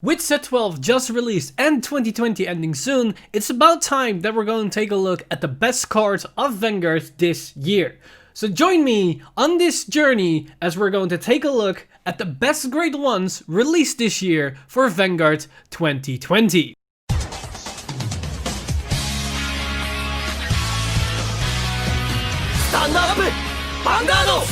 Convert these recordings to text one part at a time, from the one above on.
With set 12 just released and 2020 ending soon, it's about time that we're going to take a look at the best cards of Vanguard this year. So join me on this journey as we're going to take a look at the best grade 1s released this year for Vanguard 2020. Stand up! Vanguard!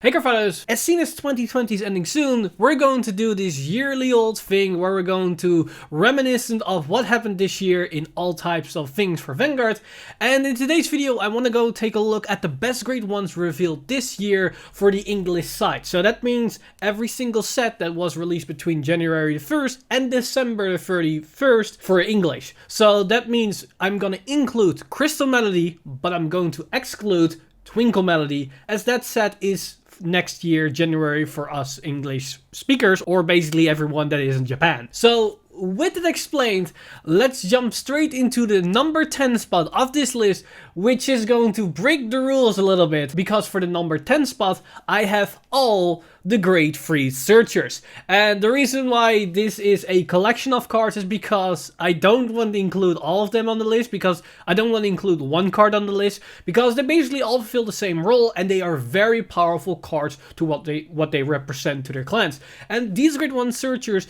Hey Cardfighters, as soon as 2020 is ending soon, we're going to do this yearly old thing where we're going to reminiscent of what happened this year in all types of things for Vanguard. And in today's video, I want to go take a look at the best grade 1s revealed this year for the English side. So that means every single set that was released between January the 1st and December the 31st for English. So that means I'm going to include Crystal Melody, but I'm going to exclude Twinkle Melody, as that set is next year, January, for us English speakers, or basically everyone that is in Japan. So with that explained, let's jump straight into the number 10 spot of this list, which is going to break the rules a little bit, because for the number 10 spot, I have all the grade 3 searchers. And the reason why this is a collection of cards is because I don't want to include all of them on the list, because I don't want to include one card on the list, because they basically all fulfill the same role and they are very powerful cards to what they represent to their clans. And these grade 1 searchers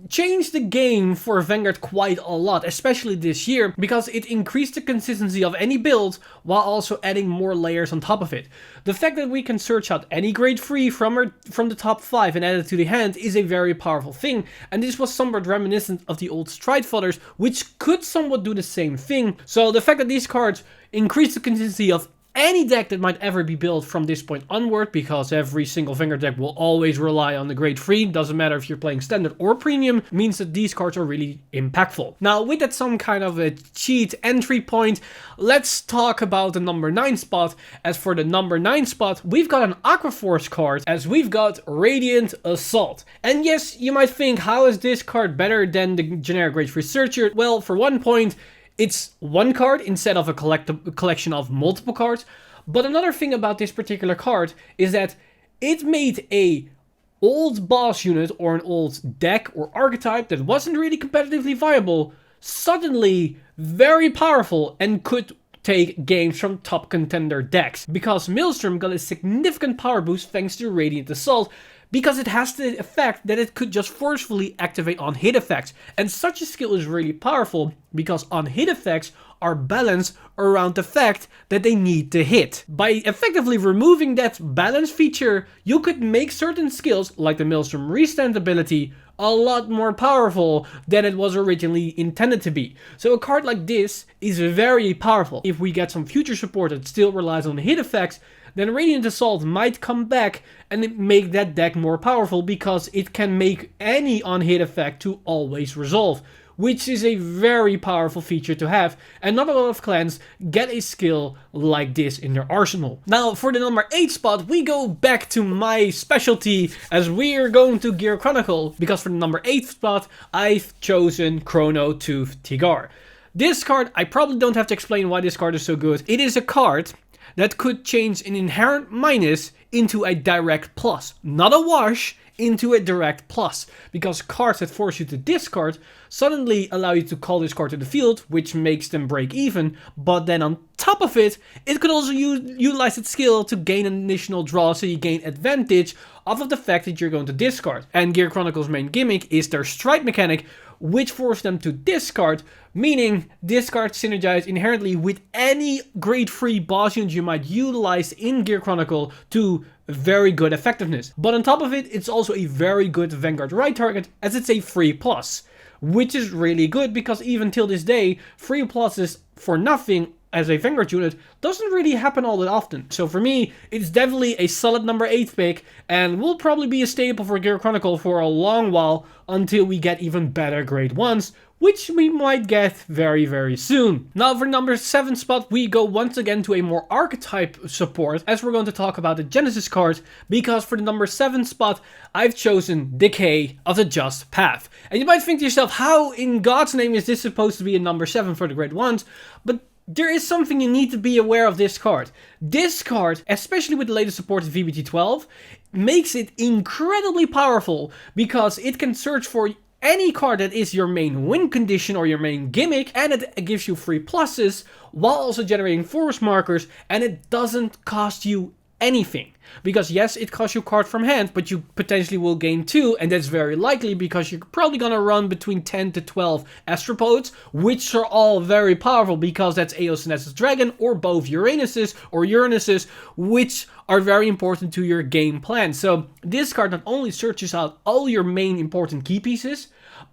changed the game for Vanguard quite a lot, especially this year, because it increased the consistency of any build while also adding more layers on top of it. The fact that we can search out any grade 3 from the top 5 and add it to the hand is a very powerful thing, and this was somewhat reminiscent of the old Stride Fodders, which could somewhat do the same thing. So the fact that these cards increase the consistency of any deck that might ever be built from this point onward, because every single Vanguard deck will always rely on the grade 3, doesn't matter if you're playing standard or premium, means that these cards are really impactful. Now, with that some kind of a cheat entry point, let's talk about the number 9 spot. As for the number 9 spot, we've got an Aqua Force card, as we've got Radiant Assault. And yes, you might think, how is this card better than the generic grade 3 searcher? Well, for one point, it's one card instead of a collection of multiple cards. But another thing about this particular card is that it made a old boss unit or an old deck or archetype that wasn't really competitively viable suddenly very powerful and could take games from top contender decks. Because Maelstrom got a significant power boost thanks to Radiant Assault, because it has the effect that it could just forcefully activate on hit effects. And such a skill is really powerful because on hit effects are balanced around the fact that they need to hit. By effectively removing that balance feature, you could make certain skills, like the Maelstrom Restand ability, a lot more powerful than it was originally intended to be. So a card like this is very powerful. If we get some future support that still relies on hit effects, then Radiant Assault might come back and make that deck more powerful, because it can make any on-hit effect to always resolve, which is a very powerful feature to have, and not a lot of clans get a skill like this in their arsenal. Now, for the number 8 spot, we go back to my specialty, as we are going to Gear Chronicle, because for the number 8 spot, I've chosen Chrono Tooth Tigar. This card, I probably don't have to explain why this card is so good. It is a card that could change an inherent minus into a direct plus. Not a wash, into a direct plus. Because cards that force you to discard suddenly allow you to call this card to the field, which makes them break even. But then on top of it, it could also utilize its skill to gain an additional draw, so you gain advantage off of the fact that you're going to discard. And Gear Chronicle's main gimmick is their strike mechanic, which forces them to discard, meaning discard synergize inherently with any grade 3 boss unit you might utilize in Gear Chronicle to very good effectiveness. But on top of it, it's also a very good Vanguard ride target, as it's a 3+, which is really good, because even till this day, 3+ for nothing as a Vanguard unit doesn't really happen all that often. So for me, it's definitely a solid number 8 pick, and will probably be a staple for Gear Chronicle for a long while, until we get even better grade 1s, which we might get very, very soon. Now for number 7 spot, we go once again to a more archetype support, as we're going to talk about the Genesis card, because for the number 7 spot, I've chosen Decay of the Just Path. And you might think to yourself, how in God's name is this supposed to be a number 7 for the grade 1s? But there is something you need to be aware of this card. This card, especially with the latest support in VBT12, makes it incredibly powerful, because it can search for any card that is your main win condition or your main gimmick, and it gives you free pluses while also generating force markers, and it doesn't cost you anything. Because yes, it costs you card from hand, but you potentially will gain 2, and that's very likely because you're probably gonna run between 10 to 12 Astropods, which are all very powerful because that's Eosine's Dragon or both Uranuses or Uranuses, which are very important to your game plan. So this card not only searches out all your main important key pieces,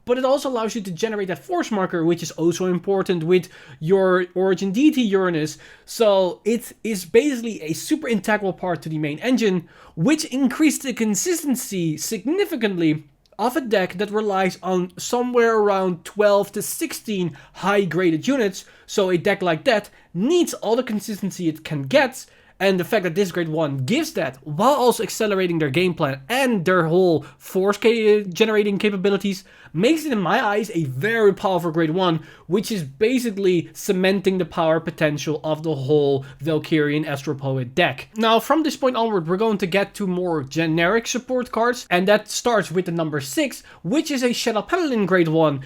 but it also allows you to generate that force marker, which is also important with your Origin Deity Uranus. So it is basically a super integral part to the main engine, which increased the consistency significantly of a deck that relies on somewhere around 12 to 16 high-graded units. So a deck like that needs all the consistency it can get. And the fact that this grade 1 gives that, while also accelerating their game plan and their whole force generating capabilities, makes it, in my eyes, a very powerful grade 1, which is basically cementing the power potential of the whole Valkyrian Astropoet deck. Now, from this point onward, we're going to get to more generic support cards, and that starts with the number 6, which is a Shadow Paladin grade 1,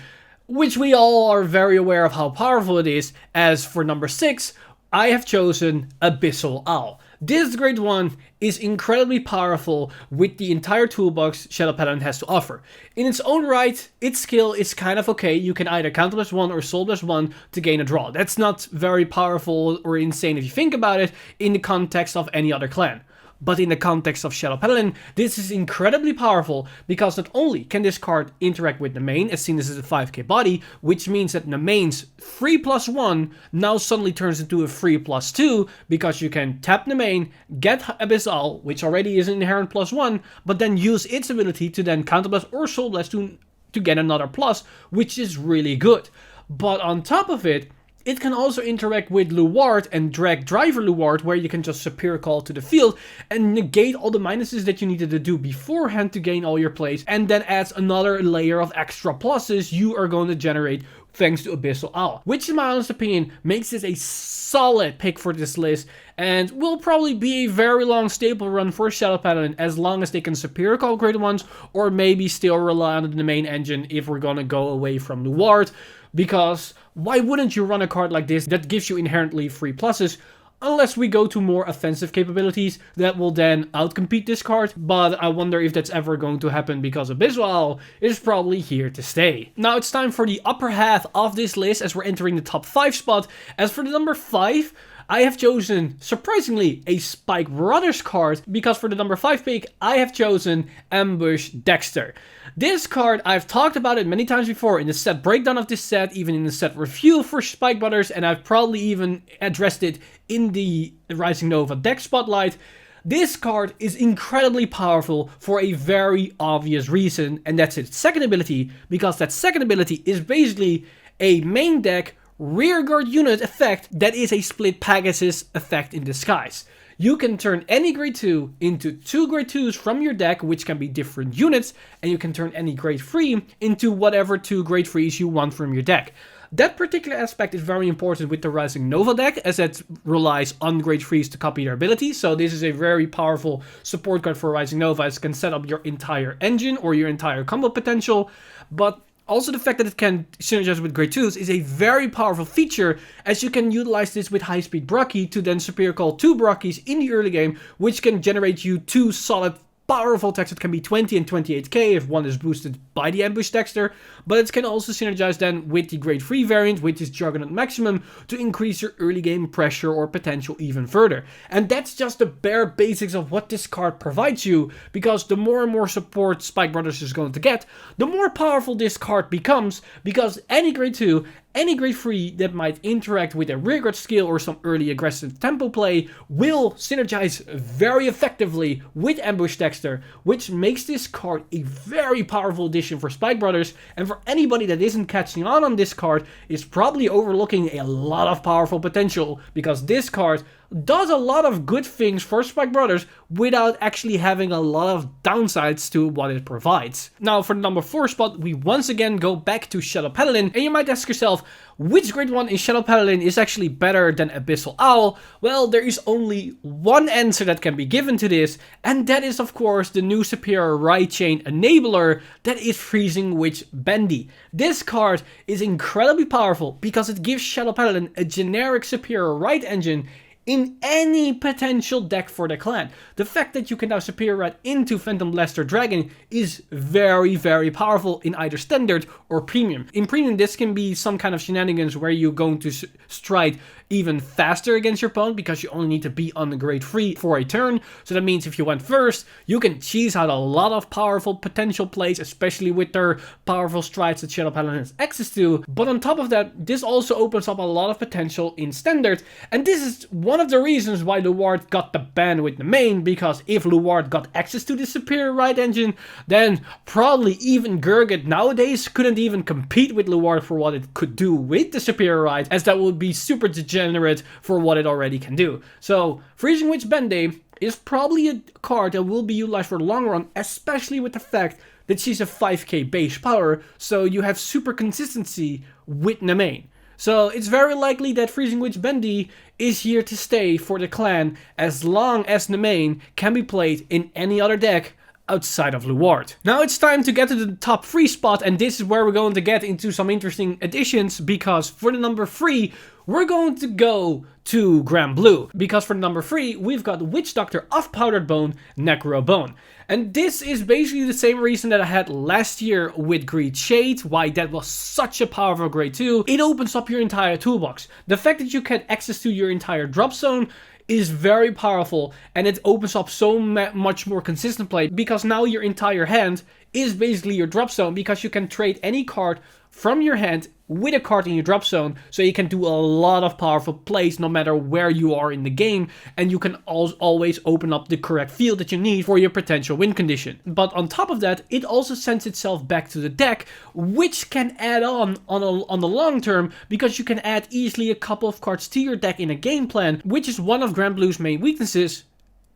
which we all are very aware of how powerful it is. As for number 6, I have chosen Abyssal Owl. This grade 1 is incredibly powerful with the entire toolbox Shadow Paladin has to offer. In its own right, its skill is kind of okay. You can either counter +1 or soul +1 to gain a draw. That's not very powerful or insane if you think about it in the context of any other clan. But in the context of Shadow Paladin, this is incredibly powerful because not only can this card interact with Nemain, as seen as a 5k body, which means that Nemain's 3+1 now suddenly turns into a 3+2 because you can tap Nemain, get Abyssal, which already is an inherent +1, but then use its ability to then counterblast or soul blast to get another plus, which is really good. But on top of it, it can also interact with Luward and drag Driver Luward, where you can just Superior Call to the field and negate all the minuses that you needed to do beforehand to gain all your plays, and then adds another layer of extra pluses you are going to generate thanks to Abyssal Owl, which in my honest opinion makes this a solid pick for this list and will probably be a very long staple run for Shadow Paladin as long as they can Superior Call grade 1s or maybe still rely on the main engine if we're gonna go away from Luward. Because why wouldn't you run a card like this that gives you inherently free pluses, unless we go to more offensive capabilities that will then outcompete this card, but I wonder if that's ever going to happen because Abyssal Owl is probably here to stay. Now it's time for the upper half of this list as we're entering the top 5 spot. As for the number 5, I have chosen, surprisingly, a Spike Brothers card, because for the number 5 pick, I have chosen Ambush Dexter. This card, I've talked about it many times before in the set breakdown of this set, even in the set review for Spike Brothers, and I've probably even addressed it in the Rising Nova deck spotlight. This card is incredibly powerful for a very obvious reason, and that's its second ability, because that second ability is basically a main deck rearguard unit effect that is a split Pegasus effect in disguise. You can turn any grade 2 into 2 grade 2s from your deck, which can be different units, and you can turn any grade 3 into whatever 2 grade 3s you want from your deck. That particular aspect is very important with the Rising Nova deck, as it relies on grade 3s to copy their abilities, so this is a very powerful support card for Rising Nova, as it can set up your entire engine or your entire combo potential. But also the fact that it can synergize with grade 2s is a very powerful feature, as you can utilize this with high speed Brocky to then Superior Call 2 Brockies in the early game, which can generate you 2 solid powerful attacks that can be 20 and 28k if one is boosted by the Ambush Dexter, but it can also synergize then with the grade 3 variant, which is Juggernaut Maximum, to increase your early game pressure or potential even further. And that's just the bare basics of what this card provides you, because the more and more support Spike Brothers is going to get, the more powerful this card becomes, because any grade 2, any grade 3 that might interact with a rearguard skill or some early aggressive tempo play will synergize very effectively with Ambush Dexter, which makes this card a very powerful addition for Spike Brothers, and for anybody that isn't catching on this card is probably overlooking a lot of powerful potential, because this card does a lot of good things for Spike Brothers without actually having a lot of downsides to what it provides. Now for the number 4 spot, we once again go back to Shadow Paladin, and you might ask yourself, which great one in Shadow Paladin is actually better than Abyssal Owl? Well, there is only one answer that can be given to this, and that is of course the new superior right chain enabler, that is Freezing Witch Bendy. This card is incredibly powerful because it gives Shadow Paladin a generic superior right engine in any potential deck for the clan. The fact that you can now superior right into Phantom Blaster Dragon is very, very powerful in either standard or premium. In premium, this can be some kind of shenanigans where you're going to stride even faster against your opponent because you only need to be on the grade 3 for a turn. So that means if you went first, you can cheese out a lot of powerful potential plays, especially with their powerful strides that Shadow Paladin has access to. But on top of that, this also opens up a lot of potential in standard, and this is one of the reasons why Luward got the ban with the main, because if Luward got access to the superior right engine, then probably even Gurgit nowadays couldn't even compete with Luward for what it could do with the superior right, as that would be super degenerate for what it already can do. So Freezing Witch Bendy is probably a card that will be utilized for the long run, especially with the fact that she's a 5k base power, so you have super consistency with the main. So it's very likely that Freezing Witch Bendy is here to stay for the clan as long as the main can be played in any other deck outside of Luward. Now it's time to get to the top 3 spot, and this is where we're going to get into some interesting additions, because for the number 3, we're going to go to Grand Blue. Because for number 3, we've got Witch Doctor of Powdered Bone, Necro Bone. And this is basically the same reason that I had last year with Greed Shade, why that was such a powerful grade 2. It opens up your entire toolbox. The fact that you get access to your entire drop zone is very powerful, and it opens up so much more consistent play, because now your entire hand is basically your drop zone, because you can trade any card from your hand with a card in your drop zone, so you can do a lot of powerful plays no matter where you are in the game, and you can always open up the correct field that you need for your potential win condition. But on top of that, it also sends itself back to the deck, which can add on the long term, because you can add easily a couple of cards to your deck in a game plan, which is one of Grand Blue's main weaknesses,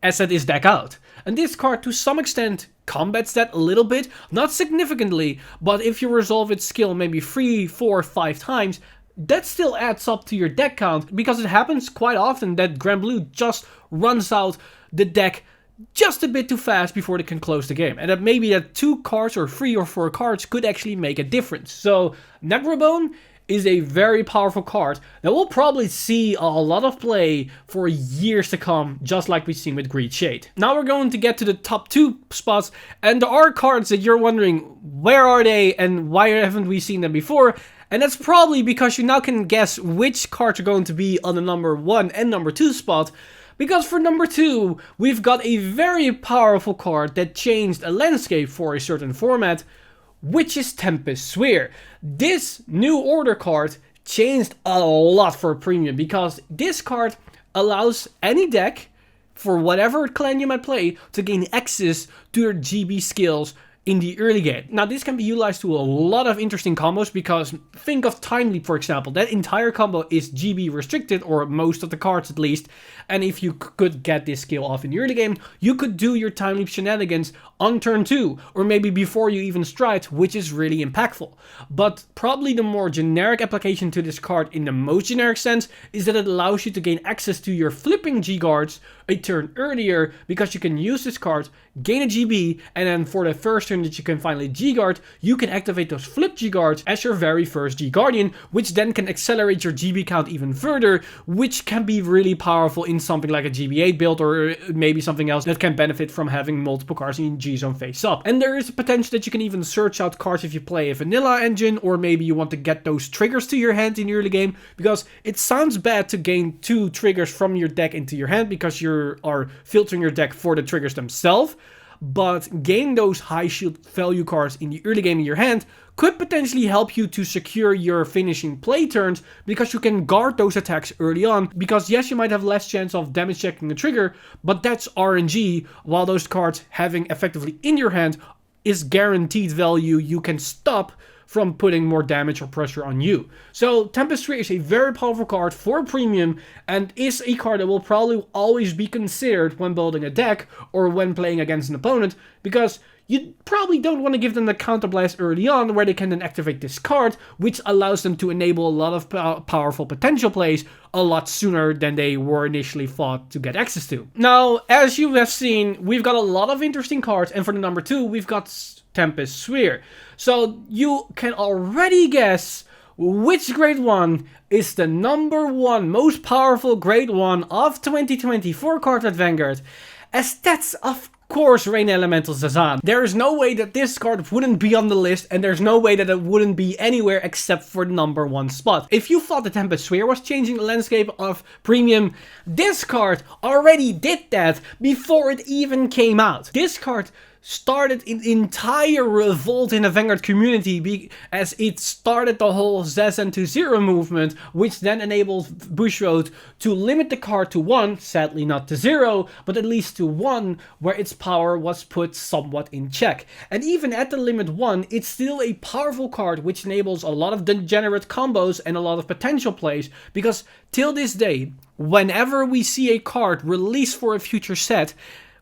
as that is deck out. And this card to some extent combats that a little bit, not significantly, but if you resolve its skill maybe 3, 4, 5 times, that still adds up to your deck count, because it happens quite often that Grand Blue just runs out the deck just a bit too fast before they can close the game, and that maybe that 2 cards or 3 or 4 cards could actually make a difference. So Necrobone is a very powerful card that will probably see a lot of play for years to come, just like we've seen with Greed Shade. Now we're going to get to the top 2 spots, and there are cards that you're wondering, where are they and why haven't we seen them before? And that's probably because you now can guess which cards are going to be on the number 1 and number 2 spot. Because for number 2, we've got a very powerful card that changed a landscape for a certain format, which is Tempest Sphere. This new order card changed a lot for premium, because this card allows any deck, for whatever clan you might play, to gain access to your GB skills in the early game. Now this can be utilized to a lot of interesting combos, because think of Time Leap for example. That entire combo is GB restricted, or most of the cards at least, and if you could get this skill off in the early game, you could do your Time Leap shenanigans on turn 2, or maybe before you even stride, which is really impactful. But probably the more generic application to this card in the most generic sense is that it allows you to gain access to your flipping G-guards a turn earlier, because you can use this card, gain a GB, and then for the first turn that you can finally G-guard, you can activate those flip G-guards as your very first G-guardian, which then can accelerate your GB count even further, which can be really powerful in something like a GB8 build, or maybe something else that can benefit from having multiple cards in G-zone face up. And there is a potential that you can even search out cards if you play a vanilla engine, or maybe you want to get those triggers to your hand in the early game, because it sounds bad to gain 2 triggers from your deck into your hand, because you are filtering your deck for the triggers themselves. But gaining those high shield value cards in the early game in your hand could potentially help you to secure your finishing play turns, because you can guard those attacks early on, because yes, you might have less chance of damage checking a trigger, but that's RNG, while those cards having effectively in your hand is guaranteed value you can stop from putting more damage or pressure on you. So Tempest Sphere is a very powerful card for premium and is a card that will probably always be considered when building a deck or when playing against an opponent, because you probably don't want to give them the counterblast early on where they can then activate this card, which allows them to enable a lot of powerful potential plays a lot sooner than they were initially thought to get access to. Now, as you have seen, we've got a lot of interesting cards, and for the number 2, we've got Tempest Sphere. So you can already guess which grade 1 is the number 1 most powerful grade 1 of 2020 for Cardfight Vanguard, as that's of course Rain Elemental Zazan. There is no way that this card wouldn't be on the list, and there's no way that it wouldn't be anywhere except for the number 1 spot. If you thought the Tempest Sphere was changing the landscape of premium, this card already did that before it even came out. This card started an entire revolt in the Vanguard community as it started the whole Zazen to 0 movement, which then enabled Bushiroad to limit the card to 1, sadly not to 0, but at least to 1, where its power was put somewhat in check. And even at the limit 1, it's still a powerful card which enables a lot of degenerate combos and a lot of potential plays, because till this day, whenever we see a card released for a future set,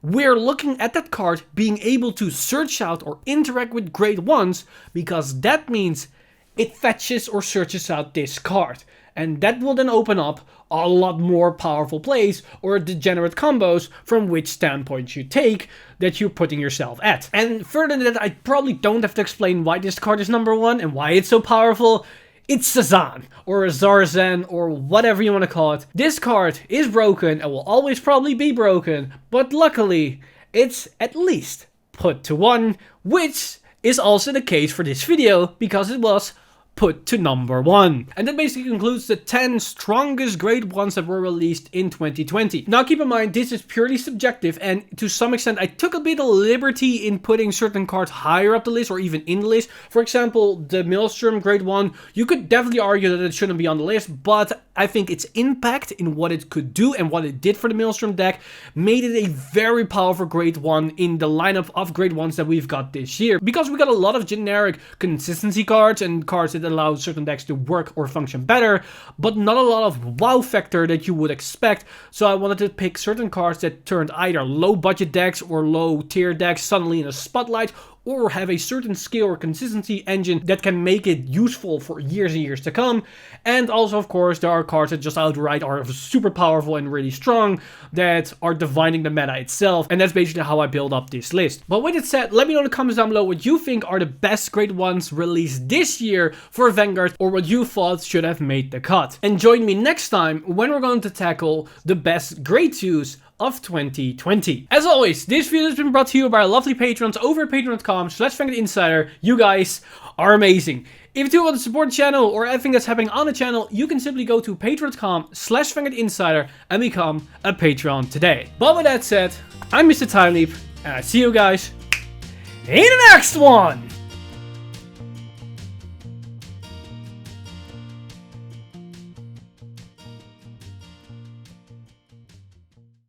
we're looking at that card being able to search out or interact with grade 1s, because that means it fetches or searches out this card. And that will then open up a lot more powerful plays or degenerate combos from which standpoint you take that you're putting yourself at. And further than that, I probably don't have to explain why this card is number 1 and why it's so powerful. It's Zazan, or Zarzan, or whatever you want to call it. This card is broken and will always probably be broken, but luckily, it's at least put to 1, which is also the case for this video, because it was put to number 1. And that basically concludes the 10 strongest grade 1s that were released in 2020. Now keep in mind, this is purely subjective, and to some extent I took a bit of liberty in putting certain cards higher up the list or even in the list. For example, the Maelstrom grade 1, you could definitely argue that it shouldn't be on the list, but I think its impact in what it could do and what it did for the Maelstrom deck made it a very powerful grade 1 in the lineup of grade 1s that we've got this year. Because we got a lot of generic consistency cards and cards that allow certain decks to work or function better, but not a lot of wow factor that you would expect. So I wanted to pick certain cards that turned either low budget decks or low tier decks suddenly in a spotlight, or have a certain skill or consistency engine that can make it useful for years and years to come. And also, of course, there are cards that just outright are super powerful and really strong that are defining the meta itself, and that's basically how I build up this list. But with it said, let me know in the comments down below what you think are the best grade 1s released this year for Vanguard, or what you thought should have made the cut. And join me next time when we're going to tackle the best grade 2s of 2020. As always, this video has been brought to you by our lovely patrons over at patreon.com/VanguardInsider. You guys are amazing. If you do want to support the channel or everything that's happening on the channel, you can simply go to patreon.com/VanguardInsider and become a Patreon today. But with that said, I'm Mr. Time Leap, and I see you guys in the next one!